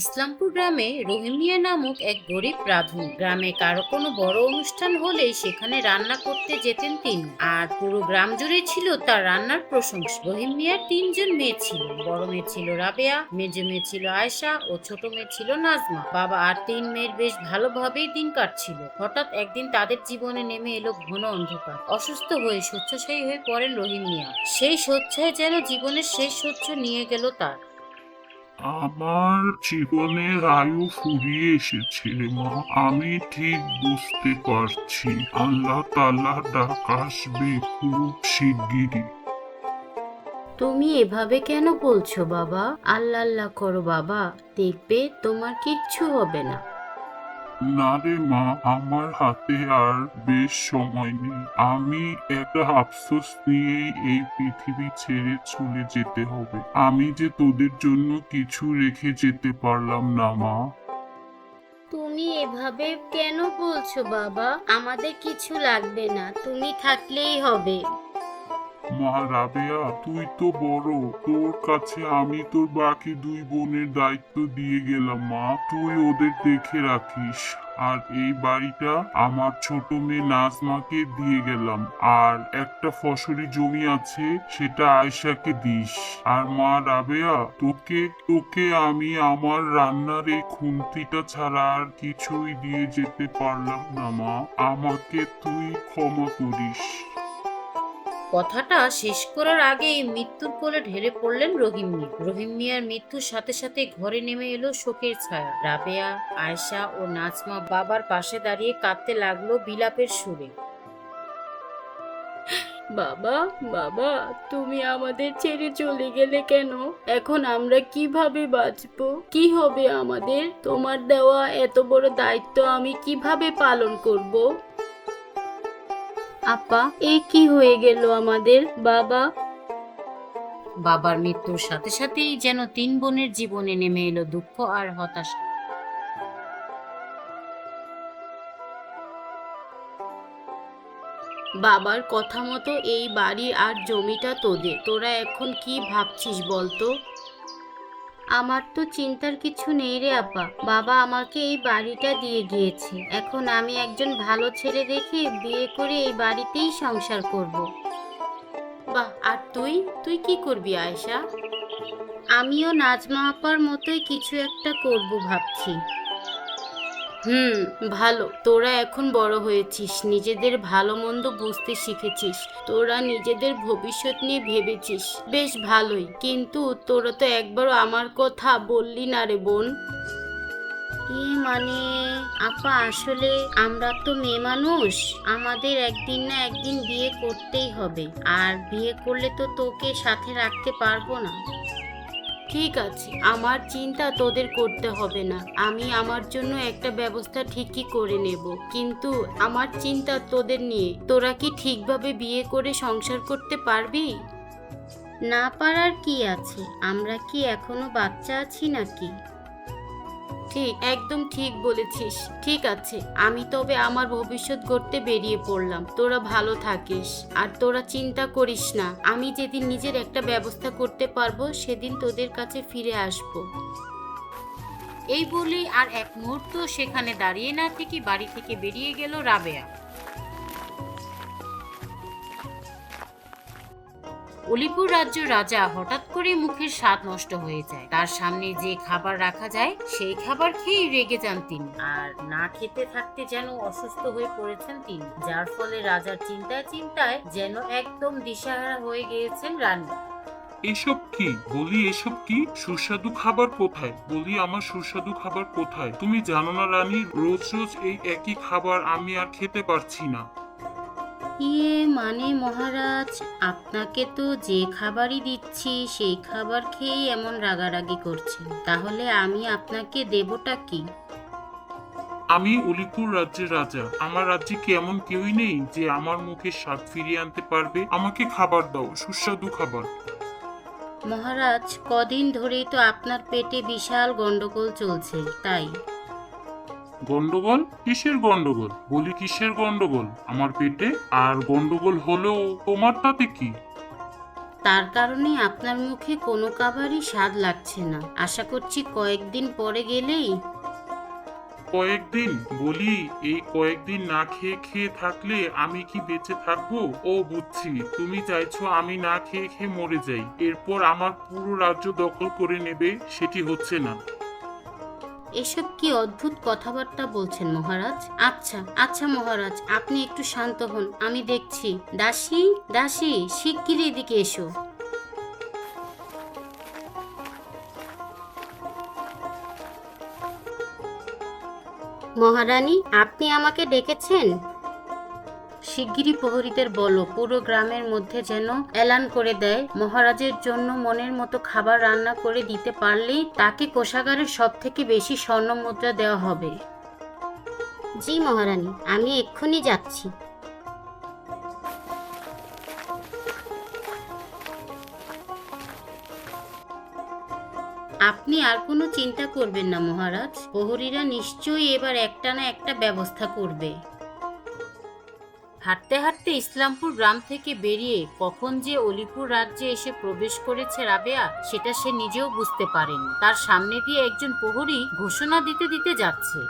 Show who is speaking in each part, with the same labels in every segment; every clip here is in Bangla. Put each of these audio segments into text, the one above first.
Speaker 1: ইসলামপুর গ্রামে রহিম মিয়া নামক এক গরিব রাঁধুনি। গ্রামে কারো কোনো বড় অনুষ্ঠান হলে সেখানে রান্না করতে যেতেন তিনি, আর পুরো গ্রাম জুড়ে ছিল তার রান্নার প্রশংসা। রহিম মিয়ার তিনজন মেয়ে ছিল। বড় মেয়ে ছিল রাবেয়া, মেজো মেয়ে ছিল আয়েশা ও ছোট মেয়ে ছিল নাজমা। বাবা আর তিন মেয়ের বেশ ভালোভাবেই দিন কাটছিল। হঠাৎ একদিন তাদের জীবনে নেমে এলো ঘন অন্ধকার। অসুস্থ হয়ে শয্যাশায়ী হয়ে পড়েন রহিম মিয়া। সেই শয্যায় যেন জীবনের শেষ সহ্য নিয়ে গেল তার।
Speaker 2: আমার জীবনের আয়ু ফুরিয়ে এসেছে রে মা। আমি ঠিক বুঝতে পারছি আল্লাহ তাআলা ডাক আসবে খুব শিগগিরই।
Speaker 1: তুমি এভাবে কেন বলছো বাবা? আল্লাহ আল্লাহ করো বাবা, দেখবে তোমার কিচ্ছু হবে না।
Speaker 2: না রে মা, আমার হাতে আর বেশ সময় নেই। আমি একটা আফসোস নিয়েই এই পৃথিবী ছেড়ে চলে যেতে হবে। আমি যে তোদের জন্য কিছু রেখে যেতে পারলাম না মা।
Speaker 1: তুমি এভাবে কেন বলছো বাবা? আমাদের কিছু লাগবে না, তুমি থাকলেই হবে।
Speaker 2: মা রাবেয়া, তুই তো বড়, তোর কাছে আমি তোর বাকি দুই বোনের দায়িত্ব দিয়ে গেলাম মা। তুই ওদের দেখে রাখিস। আর এই বাড়িটা আমার ছোট মেয়ে নাজমাকে দিয়ে গেলাম। আর একটা ফসলি জমি আছে, সেটা আয়েশাকে দিস। আর মা রাবেয়া, তোকে তোকে আমি আমার রান্নার এই খুন্তিটা ছাড়া আর কিছুই দিয়ে যেতে পারলাম না মা। আমাকে তুই ক্ষমা করিস।
Speaker 1: কথাটা শেষ করার আগেই মৃত্যুর কোলে ঢেলে পড়লেন রহিম মিয়া। রহিম মিয়ার মৃত্যুর সাথে সাথে ঘরে নেমে এলো শোকের ছায়া। রাবেয়া, আয়েশা ও নাজমা বাবার পাশে দাঁড়িয়ে কাঁদতে লাগলো বিলাপের সুরে। বাবা, বাবা, তুমি আমাদের ছেড়ে চলে গেলে কেন? এখন আমরা কিভাবে বাঁচবো? কি হবে আমাদের? তোমার দেওয়া এত বড় দায়িত্ব আমি কিভাবে পালন করব? আপা, এ কি হয়ে গেল আমাদের? বাবা। বাবার মৃত্যুর সাথে সাথেই যেন তিন বোনের জীবনে নেমে এলো দুঃখ আর হতাশা। বাবার কথা মতো এই বাড়ি আর জমিটা তোদের। তোরা এখন কি ভাবছিস বলতো? আমার তো চিন্তার কিছু নেই রে আপা। বাবা আমাকে এই বাড়িটা দিয়ে গিয়েছে। এখন আমি একজন ভালো ছেলে দেখে বিয়ে করে এই বাড়িতেই সংসার করব। বাহ, আর তুই তুই কি করবি আয়েশা? আমিও নাজমা আপার মতোই কিছু একটা করব ভাবছি। হুম, ভালো। তোরা এখন বড় হয়েছিস, নিজেদের ভালো মন্দ বুঝতে শিখেছিস। তোরা নিজেদের ভবিষ্যৎ নিয়ে ভেবেছিস, বেশ ভালোই। কিন্তু তোরা তো একবারও আমার কথা বললি না রে বোন। মানে আপা, আসলে আমরা তো মেয়ে মানুষ, আমাদের একদিন না একদিন বিয়ে করতেই হবে। আর বিয়ে করলে তো তোকে সাথে রাখতে পারবো না। ঠিক আছে, আমার চিন্তা তোদের করতে হবে না। আমি আমার জন্য একটা ব্যবস্থা ঠিকই করে নেব। কিন্তু আমার চিন্তা তোদের নিয়ে। তোরা কি ঠিকভাবে বিয়ে করে সংসার করতে পারবি? না পারার কি আছে? আমরা কি এখনো বাচ্চা আছি নাকি? ঠিক, একদম ঠিক বলেছিস। ঠিক আছে, আমি তবে আমার ভবিষ্যৎ গড়তে বেরিয়ে পড়লাম। তোরা ভালো থাকিস। আর তোরা চিন্তা করিস না, আমি যেদিন নিজের একটা ব্যবস্থা করতে পারবো সেদিন তোদের কাছে ফিরে আসবো। এই বলেই আর এক মুহূর্ত সেখানে দাঁড়িয়ে না থেকে বাড়ি থেকে বেরিয়ে গেল রাবেয়া। অলিপুর রাজ্যের রাজা হঠাৎ করে মুখের স্বাদ নষ্ট হয়ে যায়। তার সামনে যে খাবার রাখা যায় সেই খাবার খেয়েই রেগে যান তিনি। আর না খেতে থাকতে যেন অসুস্থ হয়ে পড়েছেন তিনি, যার ফলে রাজার চিন্তায় চিন্তায় যেন একদম দিশাহারা হয়ে গিয়েছেন রানী।
Speaker 2: এসব কি বলি, এসব কি সুস্বাদু খাবার কোথায় বলি, আমার সুস্বাদু খাবার কোথায়? তুমি জানো না রানী, রোজ রোজ এই একই খাবার আমি আর খেতে পারছি না।
Speaker 1: মানে মহারাজ, আপনাকে তো যে খাবারই দিচ্ছি সেই খাবার খেয়েই এমন রাগারাগি করছেন, তাহলে আমি আপনাকে দেবটা কি?
Speaker 2: আমি অলিপুর রাজ্যের রাজা। আমার রাজ্যে কি এমন কেউই নেই যে আমার মুখে স্বাদ ফিরিয়ে আনতে পারবে? আমাকে খাবার দাও, সুস্বাদু খাবার।
Speaker 1: মহারাজ, কদিন ধরেই তো আপনার পেটে বিশাল গন্ডগোল চলছে, তাই।
Speaker 2: গন্ডগোল? কিসের গন্ডগোল বলি, কিসের গন্ডগোল আমার পেটে? আর গন্ডগোল হলেও তোমার তাতে কি?
Speaker 1: তার কারণে আপনার মুখে কোনো খাবারই স্বাদ লাগছে না। আশা করছি কয়েকদিন পরে গেলেই।
Speaker 2: কয়েকদিন বলি, এই কয়েকদিন না খেয়ে খেয়ে থাকলে আমি কি বেঁচে থাকবো? ও বুঝছি, তুমি চাইছো আমি না খেয়ে খেয়ে মরে যাই, এরপর আমার পুরো রাজ্য দখল করে নেবে। সেটি হচ্ছে না।
Speaker 1: এসব কি অদ্ভুত কথাবার্তা বলছেন মহারাজ? আচ্ছা আচ্ছা মহারাজ, আপনি একটু শান্ত হন, আমি দেখছি। দাসী, দাসী, শিগগিরই এদিকে এসো। মহারানী, আপনি আমাকে ডেকেছেন? শিগগিরই প্রহরীদের বলো পুরো গ্রামের মধ্যে যেন এলান করে দেয়, মহারাজের জন্য মনের মতো খাবার রান্না করে দিতে পারলেই তাকে কোষাগারের সব থেকে বেশি স্বর্ণ মুদ্রা দেওয়া হবে। জি মহারানী, আমি এক্ষুনি যাচ্ছি। আপনি আর কোনো চিন্তা করবেন না মহারাজ, প্রহরীরা নিশ্চয়ই এবার একটা না একটা ব্যবস্থা করবে। হাঁটতে হাঁটতে ইসলামপুর গ্রাম থেকে বেরিয়ে কখন যে অলিপুর রাজ্যে এসে প্রবেশ করেছে রাবেয়া, সেটা সে নিজেও বুঝতে পারেনি। তার সামনে দিয়ে একজন প্রহরী ঘোষণা দিতে দিতে যাচ্ছে।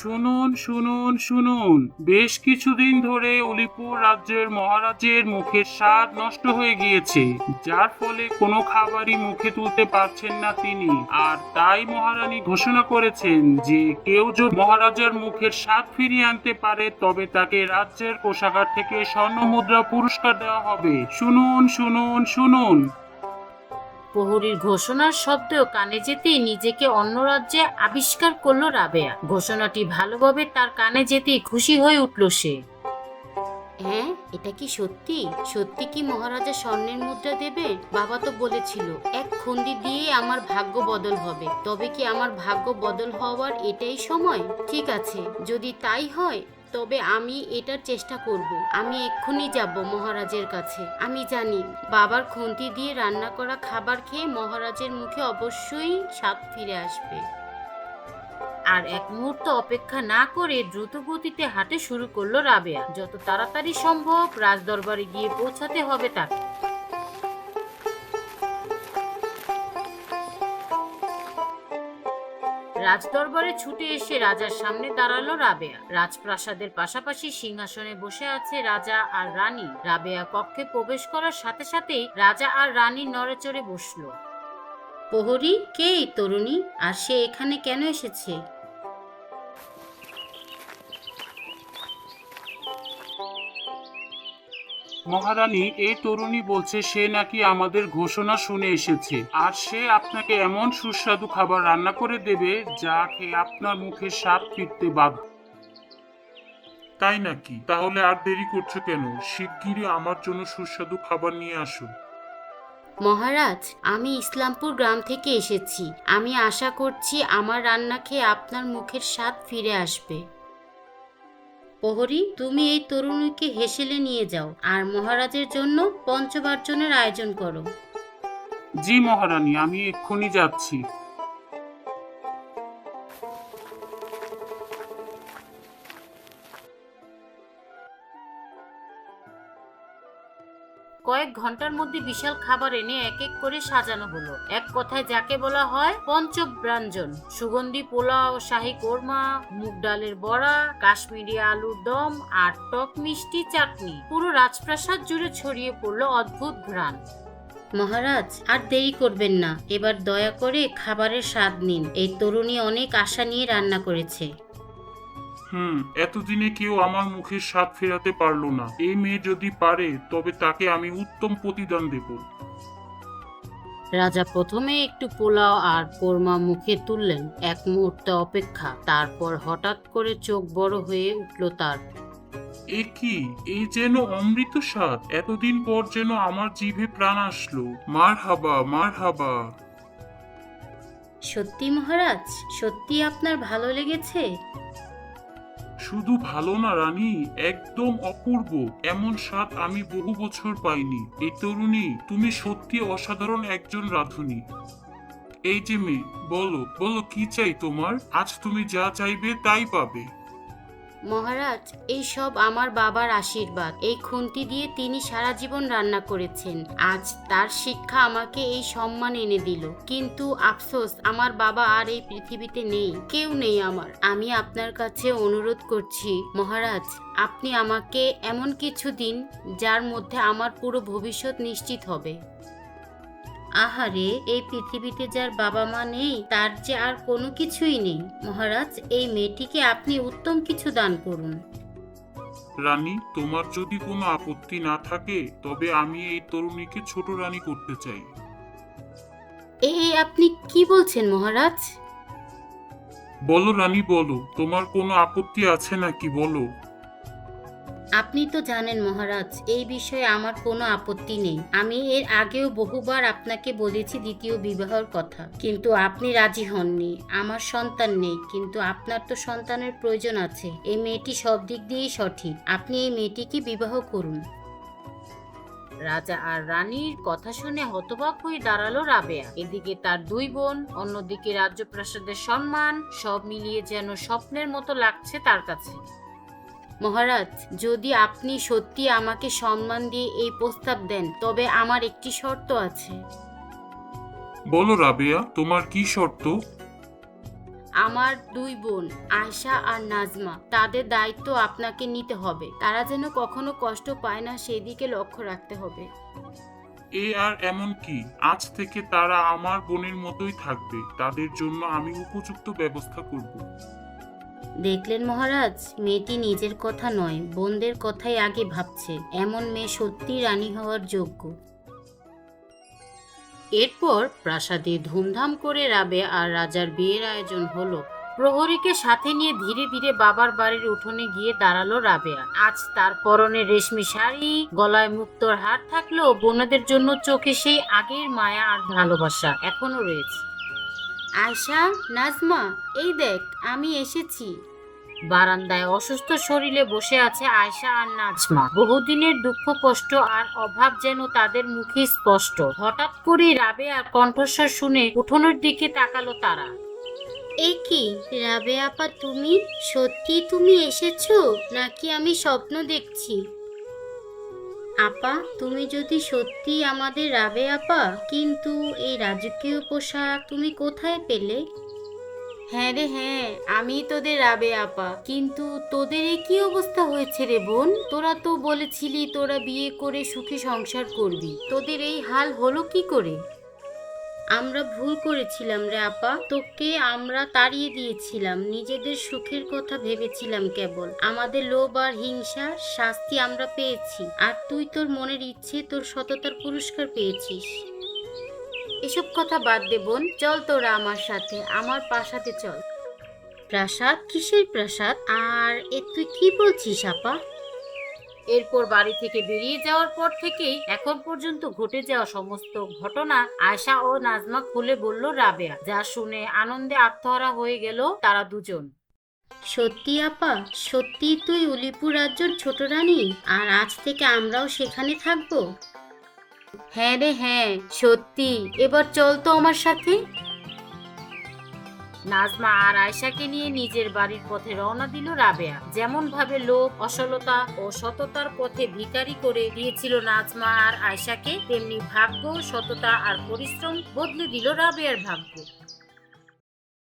Speaker 2: শুনুন শুনুন শুনুন, বেশ কিছুদিন ধরে অলিপুর রাজ্যের মহারাজের মুখের স্বাদ নষ্ট হয়ে গিয়েছে, যার ফলে কোনো খাবারই মুখে তুলতে পারছেন না তিনি। আর তাই মহারানী ঘোষণা করেছেন যে কেউ যদি মহারাজার মুখের স্বাদ ফিরিয়ে আনতে পারে তবে তাকে রাজ্যের কোষাগার থেকে স্বর্ণ মুদ্রা পুরস্কার দেওয়া হবে। শুনুন শুনুন শুনুন।
Speaker 1: প্রহরীর ঘোষণার শব্দ কানে যেতেই নিজেকে অন্য রাজ্যে আবিষ্কার করলো রাবেয়া। ঘোষণাটি ভালোভাবে তার কানে যেতেই খুশি হয়ে উঠল সে। হ্যাঁ, এটা কি সত্যি? সত্যি কি মহারাজা স্বর্ণের মুদ্রা দেবে? বাবা তো বলেছিল এক খন্দি দিয়ে আমার ভাগ্য বদল হবে। তবে কি আমার ভাগ্য বদল হওয়ার এটাই সময়? ঠিক আছে, যদি তাই হয় তবে আমি এটার চেষ্টা করব। আমি এক্ষুনি যাব মহারাজের কাছে। আমি জানি বাবার খুন্তি দিয়ে রান্না করা খাবার খেয়ে মহারাজের মুখে অবশ্যই স্বাদ ফিরে আসবে। আর এক মুহূর্ত অপেক্ষা না করে দ্রুত গতিতে হাঁটে শুরু করলো রাবেয়া। যত তাড়াতাড়ি সম্ভব রাজদরবারে গিয়ে পৌঁছাতে হবে তাকে। রাজদরবারে ছুটে এসে রাজার সামনে দাঁড়ালো রাবেয়া। রাজপ্রাসাদের পাশাপাশি সিংহাসনে বসে আছে রাজা আর রানী। রাবেয়া কক্ষে প্রবেশ করার সাথে সাথেই রাজা আর রানী নড়েচড়ে বসলো। প্রহরী, কে এই তরুণী? আর সে এখানে কেন এসেছে?
Speaker 2: মহারানী, এই তরুণী বলছে সে নাকি আমাদের ঘোষণা শুনে এসেছে, আর সে আপনাকে এমন সুস্বাদু খাবার রান্না করে দেবে যা খেয়ে আপনার মুখে স্বাদ ফিরতে বাধ্য। তাই নাকি? তাহলে আর দেরি করছো কেন? শিগগিরই আমার জন্য সুস্বাদু খাবার নিয়ে আসুন।
Speaker 1: মহারাজ, আমি ইসলামপুর গ্রাম থেকে এসেছি। আমি আশা করছি আমার রান্না খেয়ে আপনার মুখের স্বাদ ফিরে আসবে। প্রহরী, তুমি এই তরুণীকে হেসেলে নিয়ে যাও আর মহারাজের জন্য পঞ্চবার্জনের আয়োজন করো।
Speaker 2: জি মহারানী, আমি এক্ষুনি যাচ্ছি।
Speaker 1: কয়েক ঘন্টার মধ্যে বিশাল খাবার এনে এক এক করে সাজানো হলো। এক কথায় যাকে বলা হয় পঞ্চব্যঞ্জন। সুগন্ধি পোলাও, শাহী কোরমা, মুগ ডালের বড়া, কাশ্মীরি আলুর দম আর টক মিষ্টি চাটনি। পুরো রাজপ্রাসাদ জুড়ে ছড়িয়ে পড়লো অদ্ভুত ঘ্রাণ। মহারাজ, আর দেরি করবেন না, এবার দয়া করে খাবারের স্বাদ নিন। এই তরুণী অনেক আশা নিয়ে রান্না করেছে।
Speaker 2: এতদিনে কেউ আমার মুখের স্বাদ ফেরাতে পারলো না। এই মেয়ে যদি পারে তবে তাকে আমি উত্তম প্রতিদান দেব।
Speaker 1: রাজা প্রথমে একটু পোলাও আর কোরমা মুখে তুললেন। এক মুহূর্ত অপেক্ষা, তারপর হঠাৎ করে চোখ বড় হয়ে উঠল তার।
Speaker 2: এ কি? এই যেন অমৃত স্বাদ। এতদিন পর যেন আমার জিভে প্রাণ আসলো। মারহাবা মারহাবা।
Speaker 1: সত্যি মহারাজ? সত্যি আপনার ভালো লেগেছে?
Speaker 2: শুধু ভালো না রানী, একদম অপূর্ব। এমন স্বাদ আমি বহু বছর পাইনি। এই তরুণী, তুমি সত্যি অসাধারণ একজন রাঁধুনি। এই যে মেয়ে, বলো বলো কি চাই তোমার? আজ তুমি যা চাইবে তাই পাবে।
Speaker 1: মহারাজ, এই সব আমার বাবার আশীর্বাদ। এই খুন্তি দিয়ে তিনি সারা জীবন রান্না করেছেন। আজ তার শিক্ষা আমাকে এই সম্মান এনে দিল। কিন্তু আফসোস, আমার বাবা আর এই পৃথিবীতে নেই, কেউ নেই আমার। আমি আপনার কাছে অনুরোধ করছি মহারাজ, আপনি আমাকে এমন কিছু দিন যার মধ্যে আমার পুরো ভবিষ্যৎ নিশ্চিত হবে। আহারে, এই পৃথিবীতে যার বাবা মা নেই তার যে আর কোনো কিছুই নেই। মহারাজ, এই মেয়েটিকে আপনি উত্তম কিছু দান করুন।
Speaker 2: রানী, তোমার যদি কোনো আপত্তি না থাকে তবে আমি এই তরুণীকে ছোট রানী করতে চাই।
Speaker 1: আপনি কি বলছেন মহারাজ?
Speaker 2: বলো রানী, বলো, তোমার কোনো আপত্তি আছে নাকি, বলো।
Speaker 1: আপনি তো জানেন মহারাজ, এই বিষয়ে আমার কোনো আপত্তি নেই। আমি এর আগেও বহুবার আপনাকে বলেছি দ্বিতীয় বিবাহের কথা, কিন্তু আপনি রাজি হননি। আমার সন্তান নেই, কিন্তু আপনার তো সন্তানের প্রয়োজন আছে। এই মেয়েটি সব দিক দিয়েই সঠিক। আপনি এই মেয়েটিকে বিবাহ করুন। রাজা আর রানীর কথা শুনে হতবাক হয়ে দাঁড়ালো রাবেয়া। এদিকে তার দুই বোন, অন্যদিকে রাজ্যপ্রাসাদের সম্মান, সব মিলিয়ে যেন স্বপ্নের মতো লাগছে তার কাছে। মহারাজ, যদি আপনি সত্যি আমাকে সম্মান দিয়ে এই প্রস্তাব দেন তবে আমার একটি শর্ত আছে।
Speaker 2: বলো রাবেয়া, তোমার কি শর্ত?
Speaker 1: আমার দুই বোন আয়শা আর নাজমা, তাদের দায়িত্ব আপনাকে নিতে হবে। তারা যেন কখনো কষ্ট পায় না সেদিকে লক্ষ্য রাখতে হবে।
Speaker 2: এ আর এমন কি, আজ থেকে তারা আমার বোনের মতোই থাকবে। তাদের জন্য আমি উপযুক্ত ব্যবস্থা করব।
Speaker 1: দেখলেন মহারাজ, মেয়েটি নিজের কথা নয়, বোনদের কথাই আগে ভাবছে। এমন মেয়ে সত্যি রানী হওয়ার যোগ্য। এরপর প্রাসাদে ধুমধাম করে রাবেয়া আর রাজার বিয়ের আয়োজন হলো। প্রহরীকে সাথে নিয়ে ধীরে ধীরে বাবার বাড়ির উঠোনে গিয়ে দাঁড়ালো রাবেয়া। আজ তার পরনে রেশমি শাড়ি, গলায় মুক্তোর হার থাকলেও বোনদের জন্য চোখে সেই আগের মায়া আর ভালোবাসা এখনো রয়েছে। আয়শা, নাজমা, এই দেখ আমি এসেছি। বারান্দায় অসুস্থ শরীরে বসে আছে আয়শা আর নাজমা। বহুদিনের দুঃখ কষ্ট আর অভাব যেন তাদের মুখে স্পষ্ট। হঠাৎ করে রাবেয়ার কণ্ঠস্বর শুনে উঠোনের দিকে তাকালো তারা। এ কি রাবেয়া আপা, তুমি সত্যি তুমি এসেছো নাকি আমি স্বপ্ন দেখছি? আপা, তুমি যদি সত্যি আমাদের রাবেয়া আপা, কিন্তু এই রাজকীয় পোশাক তুমি কোথায় পেলে? হ্যাঁ রে হ্যাঁ, আমি তোদের রাবে আপা। কিন্তু তোদের এই কি অবস্থা হয়েছে রে বোন? তোরা তো বলেছিলি তোরা বিয়ে করে সুখে সংসার করবি, তোদের এই হাল হলো কি করে? আমরা ভুল করেছিলাম রে আপা, তোকে আমরা তাড়িয়ে দিয়েছিলাম। নিজেদের সুখের কথা ভেবেছিলাম কেবল। আমাদের লোভ আর হিংসার শাস্তি আমরা পেয়েছি, আর তুই তোর মনের ইচ্ছে, তোর সততার পুরস্কার পেয়েছিস। এসব কথা বাদ দে বোন, চল তোরা আমার সাথে আমার প্রাসাদে চল। প্রাসাদ? কিসের প্রাসাদ? আর তুই কি বলছিস আপা? এরপর বাড়ি থেকে বেরিয়ে যাওয়ার পর থেকেই এখন পর্যন্ত ঘটে যাওয়া সমস্ত ঘটনা আয়শা ও নাজমা খুলে বলল রাবেয়া, যা শুনে আনন্দে আত্মহারা হয়ে গেল তারা দুজন। সত্যি আপা, সত্যি তুই উলিপুর রাজ্যের ছোট রানী, আর আজ থেকে আমরাও সেখানে থাকবো? হ্যাঁ রে হ্যাঁ, সত্যি। এবার চল তো আমার সাথে। নাজমা আর আয়শাকে নিয়ে নিজের বাড়ির পথে রওনা দিল রাবেয়া। যেমন ভাবে লোভ, অসলতা ও সততার পথে ভিখারি করে দিয়েছিল নাজমা আর আয়শাকে, তেমনি ভাগ্য, সততা আর পরিশ্রম বদলে দিল রাবেয়ার ভাগ্য।